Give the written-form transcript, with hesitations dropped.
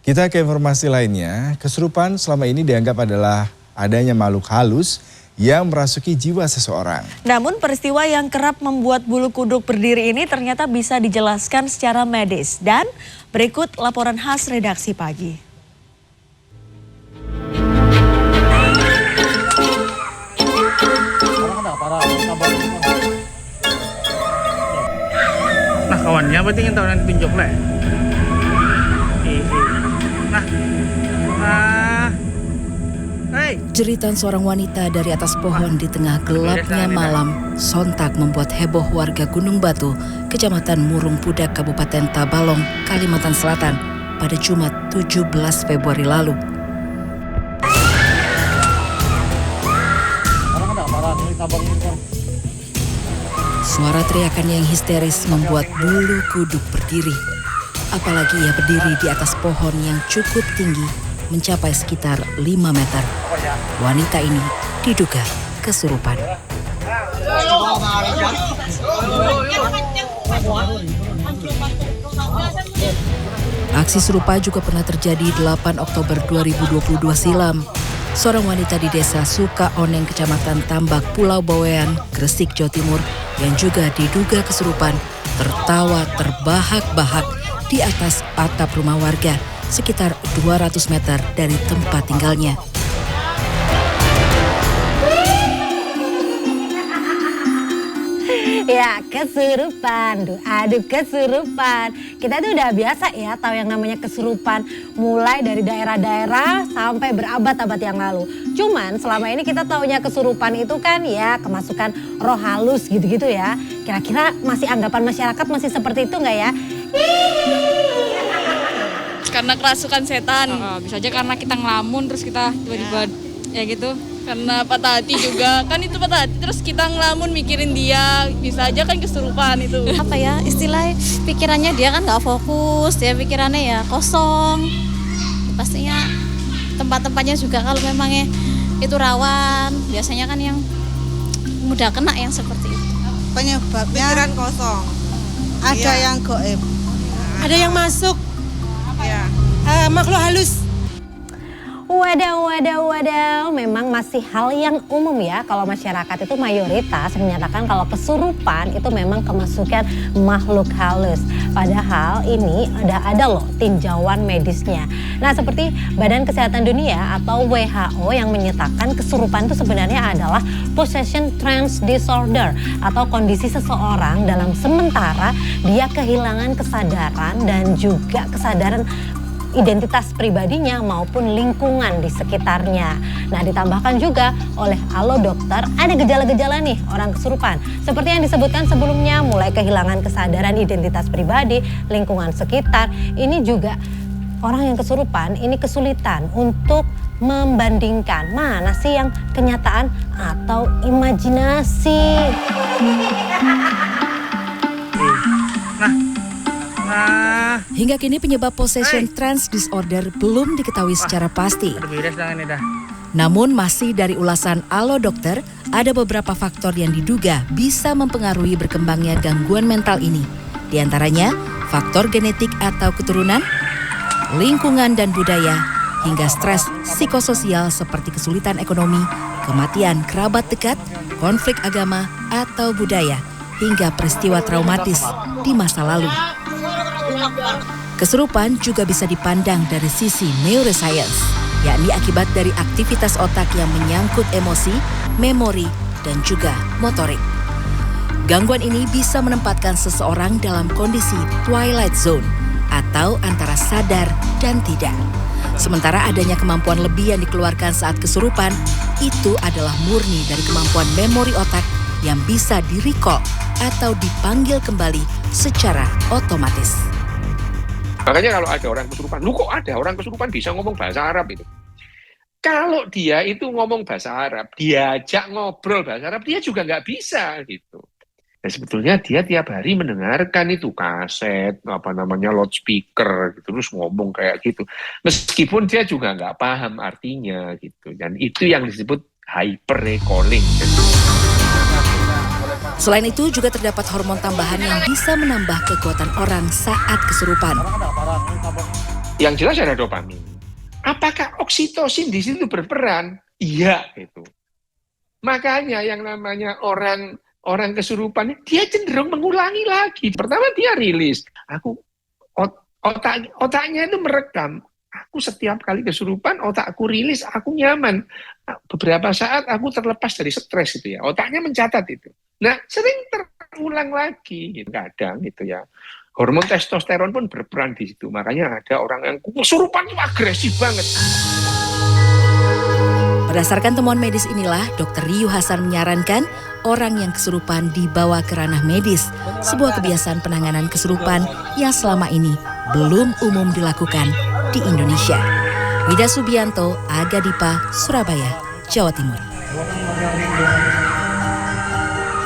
Kita ke informasi lainnya, kesurupan selama ini dianggap adalah adanya makhluk halus yang merasuki jiwa seseorang. Namun peristiwa yang kerap membuat bulu kuduk berdiri ini ternyata bisa dijelaskan secara medis. Dan berikut laporan khas redaksi pagi. Nah kawannya berarti ingin tahu nanti tunjuk lah. Jeritan seorang wanita dari atas pohon di tengah gelapnya malam sontak membuat heboh warga Gunung Batu, Kecamatan Murung Pudak, Kabupaten Tabalong, Kalimantan Selatan pada Jumat 17 Februari lalu. Suara teriakan yang histeris membuat bulu kuduk berdiri. Apalagi ia berdiri di atas pohon yang cukup tinggi, mencapai sekitar 5 meter. Wanita ini diduga kesurupan. Aksi serupa juga pernah terjadi 8 Oktober 2022 silam. Seorang wanita di desa Sukaoneng, Kecamatan Tambak, Pulau Bawean, Gresik, Jawa Timur, yang juga diduga kesurupan, tertawa terbahak-bahak di atas atap rumah warga sekitar 200 meter dari tempat tinggalnya. Ya, kesurupan, aduh kesurupan. Kita tuh udah biasa ya tahu yang namanya kesurupan, mulai dari daerah-daerah sampai berabad-abad yang lalu. Cuman selama ini kita taunya kesurupan itu kan ya kemasukan roh halus gitu-gitu ya. Kira-kira masih anggapan masyarakat masih seperti itu nggak ya? Karena kerasukan setan, bisa aja karena kita ngelamun terus kita tiba-tiba ya gitu. Karena patah hati juga, kan itu patah hati terus kita ngelamun mikirin dia, bisa aja kan kesurupan itu. Apa ya istilah pikirannya dia kan nggak fokus, dia pikirannya ya kosong. Pastinya tempat-tempatnya juga kalau memangnya itu rawan, biasanya kan yang mudah kena yang seperti itu. Penyebabnya pikiran kosong, ada yang goib, Ada yang masuk, makhluk halus. Wadaw, memang masih hal yang umum ya kalau masyarakat itu mayoritas menyatakan kalau kesurupan itu memang kemasukan makhluk halus. Padahal ini ada loh tinjauan medisnya. Nah seperti Badan Kesehatan Dunia atau WHO yang menyatakan kesurupan itu sebenarnya adalah possession trance disorder atau kondisi seseorang dalam sementara dia kehilangan kesadaran dan juga kesadaran identitas pribadinya maupun lingkungan di sekitarnya. Nah ditambahkan juga oleh Alo Dokter ada gejala-gejala nih orang kesurupan. Seperti yang disebutkan sebelumnya mulai kehilangan kesadaran identitas pribadi, lingkungan sekitar. Ini juga orang yang kesurupan ini kesulitan untuk membandingkan mana sih yang kenyataan atau imajinasi. Hingga kini penyebab possession trance disorder belum diketahui secara pasti. Namun masih dari ulasan Alo Dokter, ada beberapa faktor yang diduga bisa mempengaruhi berkembangnya gangguan mental ini. Di antaranya faktor genetik atau keturunan, lingkungan dan budaya, hingga stres psikososial seperti kesulitan ekonomi, kematian kerabat dekat, konflik agama atau budaya, hingga peristiwa traumatis di masa lalu. Kesurupan juga bisa dipandang dari sisi neuroscience, yakni akibat dari aktivitas otak yang menyangkut emosi, memori, dan juga motorik. Gangguan ini bisa menempatkan seseorang dalam kondisi twilight zone atau antara sadar dan tidak. Sementara adanya kemampuan lebih yang dikeluarkan saat kesurupan, itu adalah murni dari kemampuan memori otak yang bisa di-recall atau dipanggil kembali secara otomatis. Makanya kalau ada orang kesurupan, lu kok ada orang kesurupan bisa ngomong bahasa Arab itu? Kalau dia itu ngomong bahasa Arab, diajak ngobrol bahasa Arab, dia juga nggak bisa gitu. Nah, sebetulnya dia tiap hari mendengarkan itu kaset, loudspeaker, gitu, terus ngomong kayak gitu. Meskipun dia juga nggak paham artinya gitu. Dan itu yang disebut hyper recalling. Selain itu juga terdapat hormon tambahan yang bisa menambah kekuatan orang saat kesurupan. Yang jelas ada dopamin. Apakah oksitosin di situ berperan? Iya, itu. Makanya yang namanya orang kesurupan, dia cenderung mengulangi lagi. Pertama dia rilis, otaknya itu merekam. Aku setiap kali kesurupan, otakku rilis, aku nyaman. Beberapa saat aku terlepas dari stres itu ya. Otaknya mencatat itu. Nah, sering terulang lagi, gitu. Kadang gitu ya. Hormon testosteron pun berperan di situ. Makanya ada orang yang kesurupan itu agresif banget. Berdasarkan temuan medis inilah, Dr. Riu Hasan menyarankan orang yang kesurupan dibawa ke ranah medis, sebuah kebiasaan penanganan kesurupan yang selama ini belum umum dilakukan di Indonesia. Wida Subianto, Aga Dipa, Surabaya, Jawa Timur.